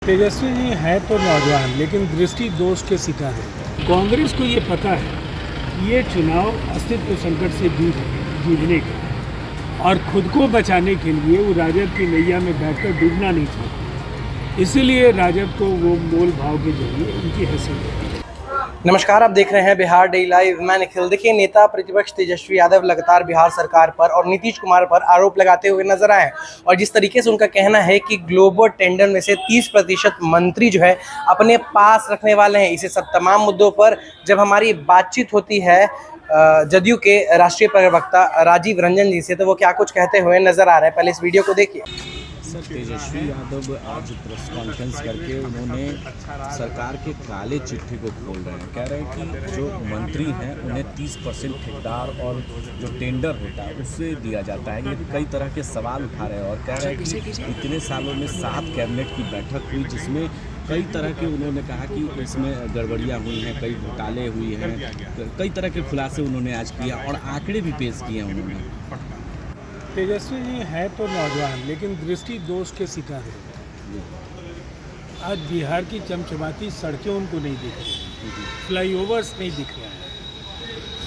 तेजस्वी जी हैं तो नौजवान, लेकिन दृष्टि दोष के शिकार हैं। कांग्रेस को ये पता है कि ये चुनाव अस्तित्व संकट से जूझने का है और खुद को बचाने के लिए वो राजद की नैया में बैठकर डूबना नहीं चाहते। इसीलिए राजद को वो मोल भाव के जरिए उनकी हैसियत है। नमस्कार, आप देख रहे हैं बिहार डेली लाइव। मैं निखिल। देखिए, नेता प्रतिपक्ष तेजस्वी यादव लगातार बिहार सरकार पर और नीतीश कुमार पर आरोप लगाते हुए नजर आए और जिस तरीके से उनका कहना है कि ग्लोबल टेंडर में से 30% मंत्री जो है अपने पास रखने वाले हैं। इसे सब तमाम मुद्दों पर जब हमारी बातचीत होती है जदयू के राष्ट्रीय प्रवक्ता राजीव रंजन जी से, तो वो क्या कुछ कहते हुए नजर आ रहे हैं। पहले इस वीडियो को देखिए। सर, तेजस्वी यादव आज प्रेस कॉन्फ्रेंस करके उन्होंने सरकार के काले चिट्ठी को खोल रहे हैं। कह रहे हैं कि जो मंत्री हैं उन्हें 30% ठेकेदार और जो टेंडर होता है उससे दिया जाता है। ये कई तरह के सवाल उठा रहे हैं और कह रहे हैं कि इतने सालों में 7 कैबिनेट की बैठक हुई जिसमें कई तरह के उन्होंने कहा कि इसमें गड़बड़ियाँ हुई हैं, कई घोटाले हुई हैं, कई तरह के खुलासे उन्होंने आज किया और आंकड़े भी पेश किए उन्होंने। तेजस्वी जी हैं तो नौजवान, लेकिन दृष्टि दोष के शिकार हैं। आज बिहार की चमचमाती सड़कें उनको नहीं दिख रही, फ्लाईओवर्स नहीं दिख रहा है,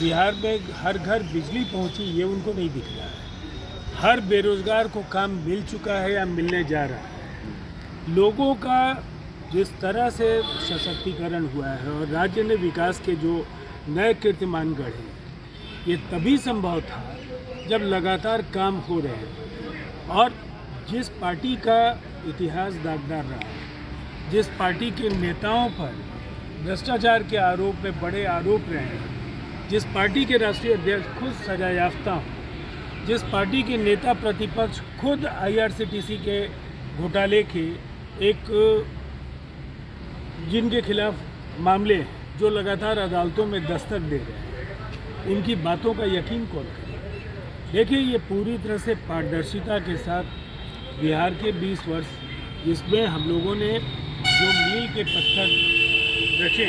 बिहार में हर घर बिजली पहुंची ये उनको नहीं दिख रहा है, हर बेरोजगार को काम मिल चुका है या मिलने जा रहा है। लोगों का जिस तरह से सशक्तिकरण हुआ है और राज्य ने विकास के जो नए कीर्तिमान गढ़े, ये तभी संभव था जब लगातार काम हो रहे हैं। और जिस पार्टी का इतिहास दागदार रहा, जिस पार्टी के नेताओं पर भ्रष्टाचार के आरोप में बड़े आरोप रहे हैं, जिस पार्टी के राष्ट्रीय अध्यक्ष खुद सजायाफ्ता हों, जिस पार्टी के नेता प्रतिपक्ष खुद IRCTC के घोटाले के जिनके खिलाफ मामले हैं जो लगातार अदालतों में दस्तक दे रहे हैं, उनकी बातों का यकीन कौन करे। देखिए, ये पूरी तरह से पारदर्शिता के साथ बिहार के 20 वर्ष जिसमें हम लोगों ने जो मील के पत्थर रखे,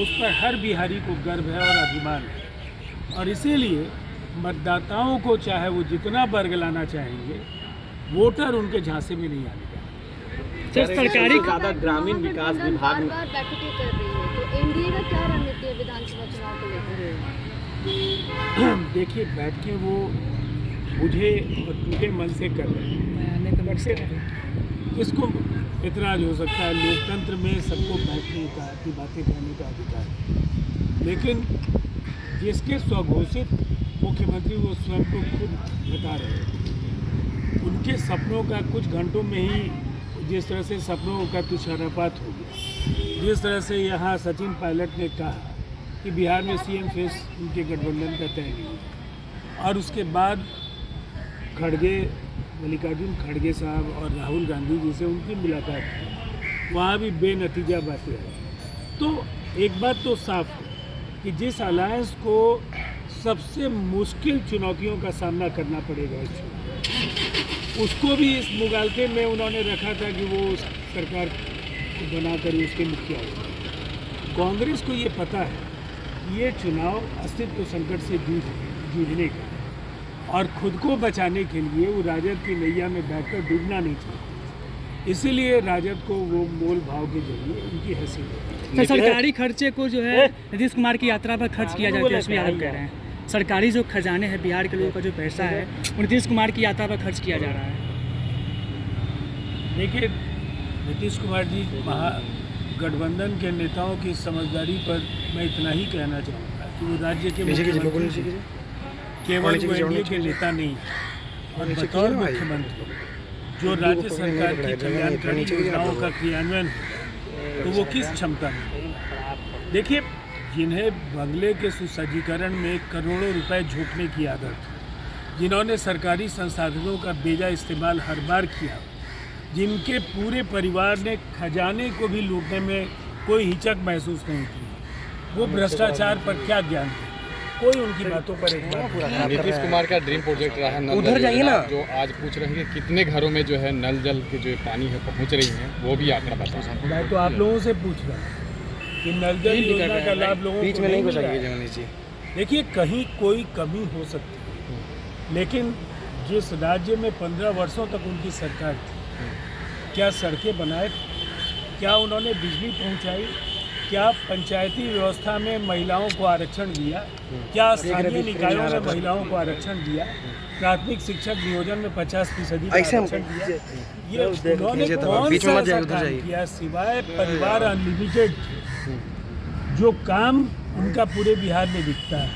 उस पर हर बिहारी को गर्व है और अभिमान है। और इसीलिए मतदाताओं को चाहे वो जितना बरगलाना चाहेंगे, वोटर उनके झांसे में नहीं आने का। सरकारी ज़्यादा ग्रामीण विकास विभाग बार बैठकें कर रही है, तो एनडीए का क्या रणनीति है विधानसभा चुनाव को लेकर? देखिए, बैठ के वो बुझे और टूटे मन से कर रहे हैं। किसको इतराज हो सकता है? लोकतंत्र में सबको बैठने का, की बातें कहने का अधिकार है, लेकिन जिसके स्वघोषित मुख्यमंत्री वो स्वयं को खुद बता रहे हैं, उनके सपनों का कुछ घंटों में ही जिस तरह से सपनों का तुषारपात हो गया, जिस तरह से यहाँ सचिन पायलट ने कहा कि बिहार में CM फेस उनके गठबंधन का तय नहीं है, और उसके बाद मल्लिकार्जुन खड़गे साहब और राहुल गांधी जी से उनकी मुलाकात की, वहाँ भी बेनतीजा बातें आई। तो एक बात तो साफ है कि जिस अलायंस को सबसे मुश्किल चुनौतियों का सामना करना पड़ेगा, उसको भी इस मुगालते में उन्होंने रखा था कि वो सरकार को बनाकर उसके मुखिया हो। कांग्रेस को ये पता है ये चुनाव अस्तित्व संकट से जूझने का है और खुद को बचाने के लिए वो राजद की नैया में बैठकर डूबना नहीं चाहते। इसीलिए राजद को वो मोल भाव के जरिए उनकी हैसियत है। सरकारी खर्चे को जो है नीतीश कुमार की यात्रा पर खर्च किया जाता है, तेजस्वी यादव कह रहे हैं। सरकारी जो खजाने हैं, बिहार के लोगों का जो पैसा है, वो नीतीश कुमार की यात्रा पर खर्च किया जा रहा है। देखिए, नीतीश कुमार जी गठबंधन के नेताओं की समझदारी पर मैं इतना ही कहना चाहूँगा कि वो राज्य के केवल एनडीए के नेता नहीं है, और बतौर मुख्यमंत्री जो राज्य सरकार की कल्याणकारी योजनाओं का क्रियान्वयन हो, तो वो किस क्षमता में। देखिए, जिन्हें बंगले के सुसज्जीकरण में करोड़ों रुपए झोंकने की आदत, जिन्होंने सरकारी संसाधनों का बेजा इस्तेमाल हर बार किया, जिनके पूरे परिवार ने खजाने को भी लूटने में कोई हिचक महसूस नहीं की, वो भ्रष्टाचार पर क्या ज्ञान थे? कोई उनकी बातों पर एक बार पूरा। नीतीश कुमार का ड्रीम प्रोजेक्ट रहा है, उधर जाइए ना, जो आज पूछ रहे हैं कि कितने घरों में जो है नल जल के जो पानी है पहुंच रही है, वो भी आंकड़ा बता सकते हैं। मैं तो आप लोगों से पूछ रहा हूँ कि नल जल योजना का लाभ लोगों बीच को में नहीं मिल रहा है। घुसाइए। देखिए, कहीं कोई कमी हो सकती है, लेकिन जिस राज्य में 15 वर्षों तक उनकी सरकार थी, क्या सड़कें बनाए थे? क्या उन्होंने बिजली पहुंचाई? क्या पंचायती व्यवस्था में महिलाओं को आरक्षण दिया? क्या स्थानीय निकायों में महिलाओं को आरक्षण दिया? प्राथमिक शिक्षक नियोजन में 50% आरक्षण दिया? ये उन्होंने कौन सा ऐसा काम किया सिवाय परिवार अनलिमिटेड के, जो काम उनका पूरे बिहार में दिखता है?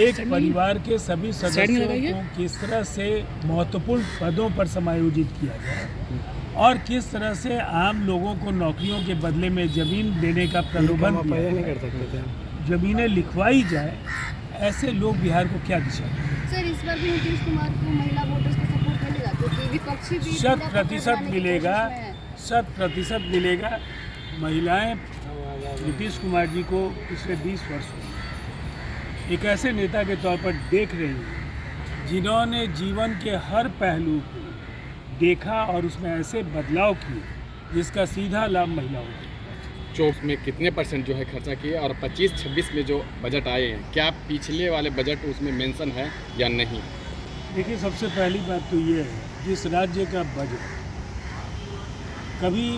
एक परिवार के सभी सदस्यों को किस तरह से महत्वपूर्ण पदों पर समायोजित किया जाए और किस तरह से आम लोगों को नौकरियों के बदले में ज़मीन देने का प्रलोभन दिया जाए, ज़मीनें लिखवाई जाए, ऐसे लोग बिहार को क्या दिशा दें? सर इस बार भी नीतीश कुमार को महिला वोटर्स का सपोर्ट मिलेगा क्योंकि विपक्षी भी 100% मिलेगा, 100% मिलेगा। महिलाएं नीतीश कुमार जी को पिछले 20 वर्षों में एक ऐसे नेता के तौर पर देख रही हैं जिन्होंने जीवन के हर पहलू को देखा और उसमें ऐसे बदलाव किए जिसका सीधा लाभ महिलाओं को। चौक में कितने % जो है खर्चा किए और 25-26 में जो बजट आए हैं, क्या पिछले वाले बजट उसमें मेंशन है या नहीं? देखिए, सबसे पहली बात तो ये है, जिस राज्य का बजट कभी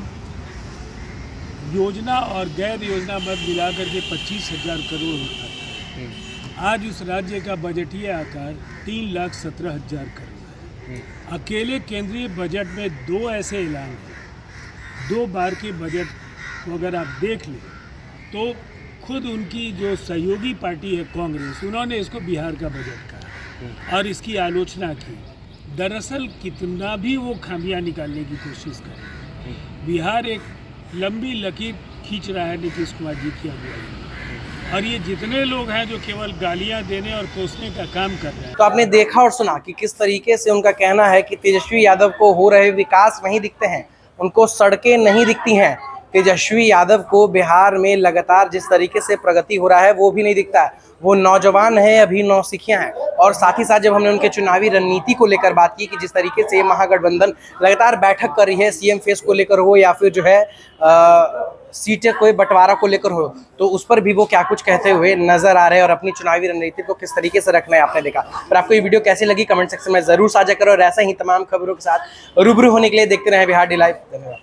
योजना और गैर योजना मत मिलाकर के 25,000 करोड़ होता था, आज उस राज्य का बजटीय आकार 3,17,000 करोड़ है। अकेले केंद्रीय बजट में 2 ऐसे ऐलान हैं, 2 बार के बजट को अगर आप देख लें तो खुद उनकी जो सहयोगी पार्टी है कांग्रेस, उन्होंने इसको बिहार का बजट कहा और इसकी आलोचना की। दरअसल कितना भी वो खामियां निकालने की कोशिश करें, बिहार एक लंबी लकीर खींच रहा है नीतीश कुमार जी की अगुवाई में, और ये जितने लोग हैं जो केवल गालियां देने और कोसने का काम कर रहे हैं। तो आपने देखा और सुना कि किस तरीके से उनका कहना है कि तेजस्वी यादव को हो रहे विकास नहीं दिखते हैं, उनको सड़कें नहीं दिखती हैं। तेजस्वी यादव को बिहार में लगातार जिस तरीके से प्रगति हो रहा है वो भी नहीं दिखता है। वो नौजवान है, अभी नौसिखियां हैं। और साथ ही साथ जब हमने उनके चुनावी रणनीति को लेकर बात की कि जिस तरीके से महागठबंधन लगातार बैठक कर रही है, सीएम फेस को लेकर हो या फिर जो है सीटें कोई बंटवारा को लेकर हो, तो उस पर भी वो क्या कुछ कहते हुए नजर आ रहे हैं और अपनी चुनावी रणनीति को किस तरीके से रखना है आपने देखा। पर आपको ये वीडियो कैसी लगी कमेंट सेक्शन में जरूर साझा करो और ऐसा ही तमाम खबरों के साथ रूबरू होने के लिए देखते रहें बिहार डे लाइव। धन्यवाद।